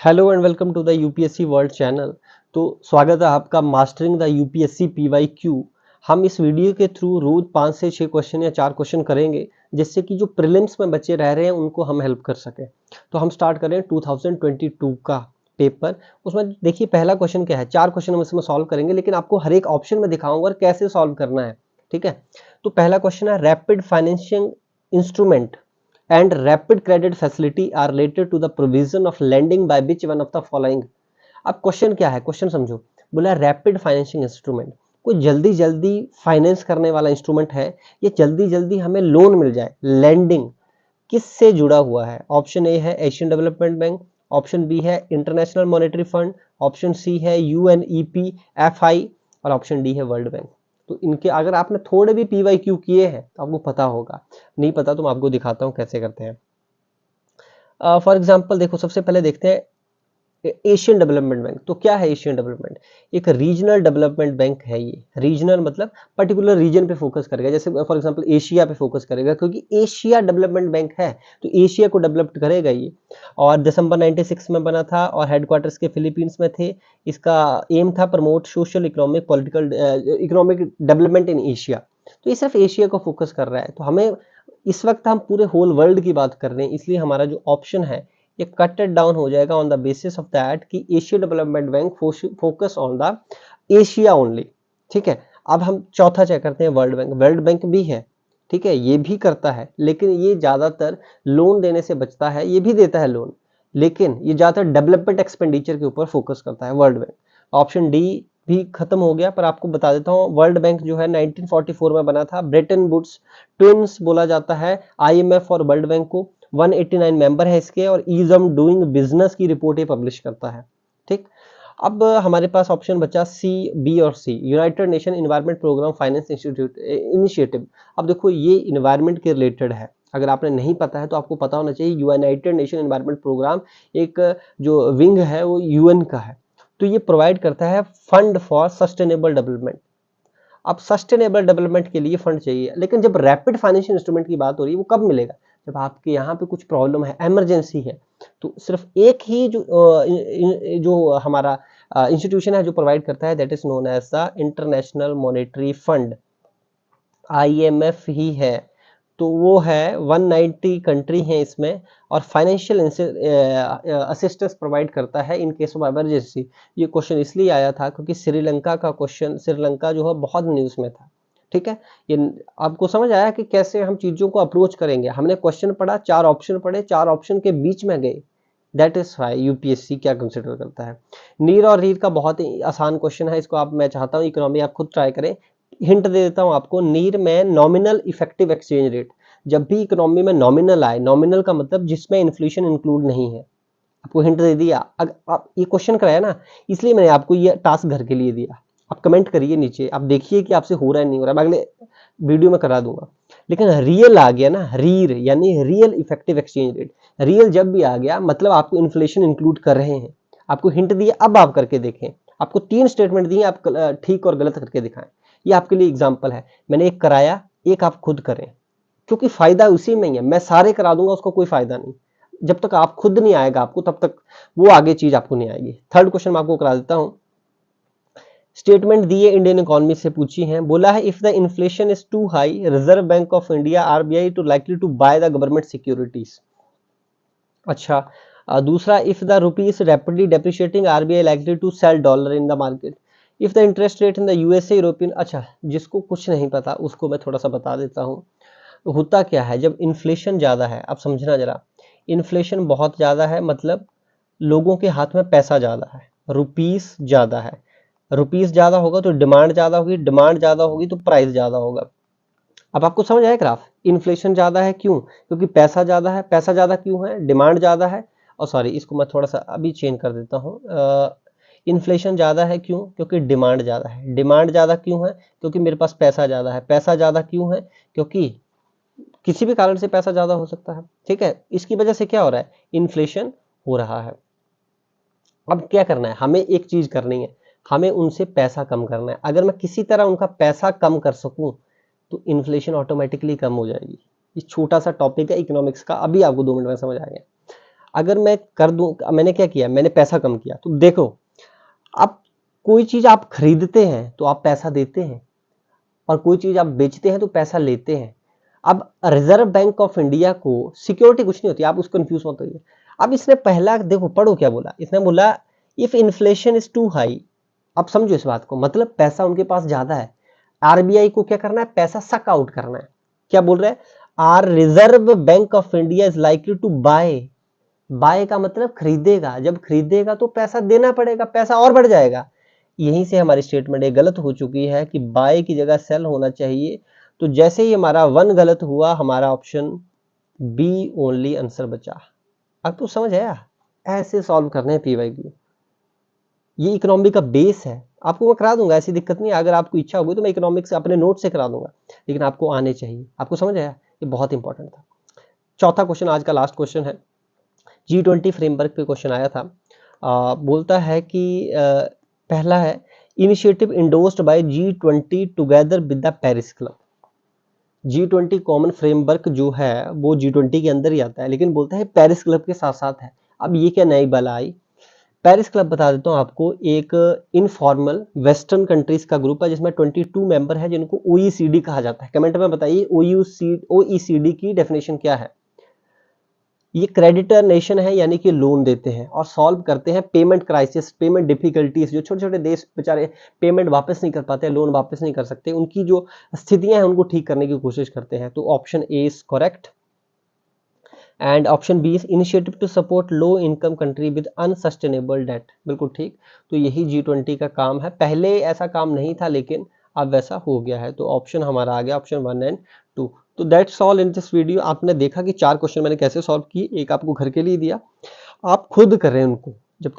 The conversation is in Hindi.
Hello and welcome to the UPSC world channel. तो स्वागत है आपका मास्टरिंग द यूपीएससी पीवाईक्यू। हम इस वीडियो के थ्रू रोज 5 से 6 क्वेश्चन या 4 क्वेश्चन करेंगे, जिससे कि जो प्रीलिम्स में बच्चे रह रहे हैं उनको हम हेल्प कर सकें। तो हम स्टार्ट करें 2022 का पेपर। उसमें देखिए पहला क्वेश्चन क्या है, 4 क्वेश्चन हम इसमें सॉल्व करेंगे, लेकिन आपको हर एक ऑप्शन में दिखाऊंगा और कैसे सॉल्व करना है। ठीक है, तो पहला क्वेश्चन है rapid financial instrument and rapid credit facility are related to the provision of lending by which one of the following। अब क्वेश्चन क्या है, क्वेश्चन समझो। बोला रैपिड फाइनेंशिंग इंस्ट्रूमेंट, कोई जल्दी जल्दी फाइनेंस करने वाला इंस्ट्रूमेंट है, ये जल्दी जल्दी हमें लोन मिल जाए। लैंडिंग किससे जुड़ा हुआ है? ऑप्शन ए है Asian Development Bank, option B है International monetary Fund, option C है यूएनईपी एफआई और ऑप्शन डी है वर्ल्ड बैंक। तो इनके अगर आपने थोड़े भी पीवाईक्यू किए हैं तो आपको पता होगा, नहीं पता तो मैं आपको दिखाता हूं कैसे करते हैं। फॉर एग्जांपल देखो, सबसे पहले देखते हैं एशियन डेवलपमेंट बैंक। तो क्या है एशियन डेवलपमेंट? एक रीजनल डेवलपमेंट बैंक है। ये रीजनल मतलब पर्टिकुलर रीजन पे फोकस करेगा, जैसे फॉर एग्जांपल एशिया पे फोकस करेगा, क्योंकि एशिया डेवलपमेंट बैंक है तो एशिया को डेवलप करेगा ये। और दिसंबर 96 में बना था और हेडक्वार्टर्स के फिलीपींस में थे। इसका एम था promote social economic political economic development in Asia. तो ये सिर्फ एशिया को फोकस कर रहा है। तो हमें इस वक्त हम पूरे होल वर्ल्ड की बात कर रहे हैं, इसलिए हमारा जो ऑप्शन है ये कटेड डाउन हो जाएगा on the basis of that कि Asia Development Bank focus on the Asia only. ठीक है, अब हम चौथा चेक करते हैं वर्ल्ड बैंक। वर्ल्ड बैंक भी है, ठीक है, ये भी करता है, लेकिन ये ज्यादातर लोन देने से बचता है। ये भी देता है लोन, लेकिन ये ज्यादातर डेवलपमेंट एक्सपेंडिचर के ऊपर फोकस करता है वर्ल्ड बैंक। ऑप्शन डी भी खत्म हो गया, पर आपको बता देता हूँ वर्ल्ड बैंक जो है 1944 में बना था। ब्रेटन वुड्स ट्विंस बोला जाता है आईएमएफ और वर्ल्ड बैंक को। 189 मेंबर है इसके और ईज ऑफ डूइंग बिजनेस की रिपोर्ट ये पब्लिश करता है। ठीक, अब हमारे पास ऑप्शन बचा सी, बी और C. United nation environment programme finance institute initiative. अब देखो ये इन्वायरमेंट के रिलेटेड है, अगर आपने नहीं पता है तो आपको पता होना चाहिए। यूनाइटेड नेशन इन्वायरमेंट प्रोग्राम एक जो विंग है वो यूएन का है। तो ये प्रोवाइड करता है फंड फॉर सस्टेनेबल डेवलपमेंट। अब सस्टेनेबल डेवलपमेंट के लिए फंड चाहिए, लेकिन जब रैपिड फाइनेंशियल इंस्ट्रूमेंट की बात हो रही है वो कब मिलेगा? जब आपके यहाँ पे कुछ प्रॉब्लम है, इमरजेंसी है। तो सिर्फ एक ही जो हमारा इंस्टीट्यूशन है जो प्रोवाइड करता है, that is known as the international monetary fund, IMF ही है। तो वो है 190 कंट्री हैं इसमें, और फाइनेंशियल असिस्टेंस प्रोवाइड करता है इन केस ऑफ इमरजेंसी। ये क्वेश्चन इसलिए आया था क्योंकि श्रीलंका का क्वेश्चन, श्रीलंका जो है बहुत न्यूज़ में था। ठीक है, ये आपको समझ आया कि कैसे हम चीज़ों को अप्रोच करेंगे। हमने क्वेश्चन पढ़ा, 4 ऑप्शन पढ़े, 4 ऑप्शन के बीच में गए। दैट इज वाई यूपीएससी क्या कंसिडर करता है। नीर और रीर का बहुत ही आसान क्वेश्चन है, इसको आप, मैं चाहता हूँ इकोनॉमी आप खुद ट्राई करें। हिंट दे देता हूं आपको, नीर में नॉमिनल इफेक्टिव एक्सचेंज रेट। जब भी इकोनॉमी में नॉमिनल आए, नॉमिनल का मतलब जिसमें इन्फ्लेशन इंक्लूड नहीं है। आपको हिंट दे दिया। अगर आप ये क्वेश्चन कराया ना, इसलिए मैंने आपको ये टास्क घर के लिए दिया। आप कमेंट करिए नीचे, आप देखिए कि आपसे हो रहा है नहीं हो रहा है, मैं अगले वीडियो में करा दूंगा। लेकिन रियल आ गया ना, रीर यानी real effective exchange rate. Real जब भी आ गया मतलब आपको इन्फ्लेशन इंक्लूड कर रहे हैं। आपको हिंट दिए, अब आप करके देखें। आपको 3 स्टेटमेंट दिए, आप ठीक और गलत करके दिखाएं। ये आपके लिए एग्जाम्पल है। मैंने एक कराया, एक आप खुद करें, क्योंकि फायदा उसी में ही है। मैं सारे करा दूंगा, उसको कोई फायदा नहीं। जब तक आप खुद नहीं आएगा आपको, तब तक वो आगे चीज आपको नहीं आएगी। थर्ड क्वेश्चन मैं आपको करा देता हूं। स्टेटमेंट दिए इंडियन इकोनॉमी से पूछी है, बोला है if the inflation is too high, Reserve bank of India RBI to likely to buy the government securities. अच्छा, दूसरा, if the rupee is rapidly depreciating RBI likely to sell dollar in the market. If the interest rate in the USA European. अच्छा, जिसको कुछ नहीं पता उसको मैं थोड़ा सा बता देता हूं। तो होता क्या है जब इन्फ्लेशन ज्यादा है, अब समझना जरा। इन्फ्लेशन बहुत ज्यादा है मतलब लोगों के हाथ में पैसा ज्यादा है, रुपीस ज्यादा है। रुपीस ज्यादा होगा तो डिमांड ज्यादा होगी, डिमांड ज्यादा होगी तो प्राइस ज्यादा होगा। अब आपको समझ आया ग्राफ? इन्फ्लेशन ज्यादा है क्यों? क्योंकि पैसा ज्यादा है। पैसा ज्यादा क्यों है? डिमांड ज्यादा है। और सॉरी, इसको मैं थोड़ा सा अभी चेंज कर देता हूँ। इन्फ्लेशन ज्यादा है क्यों? क्योंकि डिमांड ज्यादा है। डिमांड ज्यादा क्यों है? क्योंकि मेरे पास पैसा ज्यादा है। पैसा ज्यादा क्यों है? क्योंकि किसी भी कारण से पैसा ज्यादा हो सकता है। ठीक है, इसकी वजह से क्या हो रहा है? इन्फ्लेशन हो रहा है। अब क्या करना है? हमें एक चीज करनी है, हमें उनसे पैसा कम करना है। अगर मैं किसी तरह उनका पैसा कम कर सकूं तो इन्फ्लेशन ऑटोमेटिकली कम हो जाएगी। ये छोटा सा टॉपिक है इकोनॉमिक्स का, अभी आपको 2 मिनट में समझ आ गया। अगर मैं कर दूं, मैंने क्या किया, मैंने पैसा कम किया, तो देखो अब कोई चीज आप खरीदते हैं तो आप पैसा देते हैं, और कोई चीज आप बेचते हैं तो पैसा लेते हैं। अब रिजर्व बैंक ऑफ इंडिया को सिक्योरिटी कुछ नहीं होती, आप उसको कंफ्यूज मत होइए। अब इसने पहला देखो, पढ़ो क्या बोला, इसने बोला if inflation is too high. अब समझो इस बात को, मतलब पैसा उनके पास ज्यादा है, आरबीआई को क्या करना है, पैसा सक आउट करना है। क्या बोल रहा है, R reserve bank of India is likely to buy. Buy का मतलब खरीदेगा, जब खरीदेगा तो पैसा देना पड़ेगा, पैसा और बढ़ जाएगा। यहीं से हमारी स्टेटमेंट एक गलत हो चुकी है कि बाय की जगह सेल होना चाहिए। तो जैसे ही हमारा 1 गलत हुआ, हमारा ऑप्शन बी ओनली आंसर बचा। अब तो समझ आया, ऐसे सॉल्व करने हैं पीवाईक्यू। ये इकोनॉमी का बेस है, आपको मैं करा दूंगा, ऐसी दिक्कत नहीं है। अगर आपको इच्छा होगी तो मैं इकोनॉमिक्स अपने नोट से करा दूंगा, लेकिन आपको आने चाहिए। आपको समझ आया, ये बहुत इंपॉर्टेंट था। चौथा क्वेश्चन, आज का लास्ट क्वेश्चन है, G20 फ्रेमवर्क पे क्वेश्चन आया था। बोलता है कि पहला है, initiative endorsed by G20 together with the Paris club. G20 common framework जो है वो G20 के अंदर ही आता है, लेकिन बोलता है पेरिस क्लब के साथ साथ है। अब ये क्या नई बला आई, पेरिस क्लब बता देता हूँ आपको, एक इनफॉर्मल वेस्टर्न कंट्रीज का ग्रुप है जिसमें 22 मेंबर है, जिनको OECD कहा जाता है। कमेंट में बताइए OECD की डेफिनेशन क्या है। ये क्रेडिटर नेशन है, यानी कि लोन देते हैं और सॉल्व करते हैं पेमेंट क्राइसिस, पेमेंट डिफिकल्टीज। जो छोटे छोटे देश बेचारे पेमेंट वापस नहीं कर पाते, लोन वापस नहीं कर सकते, उनकी जो स्थितियां हैं उनको ठीक करने की कोशिश करते हैं। तो option A is correct and option B is initiative to support low income country with unsustainable debt. बिल्कुल ठीक। तो यही G20 का काम है, पहले ऐसा काम नहीं था लेकिन अब वैसा हो गया है। तो ऑप्शन हमारा आ गया ऑप्शन 1 एंड 2। तो that's all in this video. आपने देखा कि 4 क्वेश्चन मैंने कैसे सॉल्व किए, एक आपको घर के लिए दिया, आप खुद करें उनको।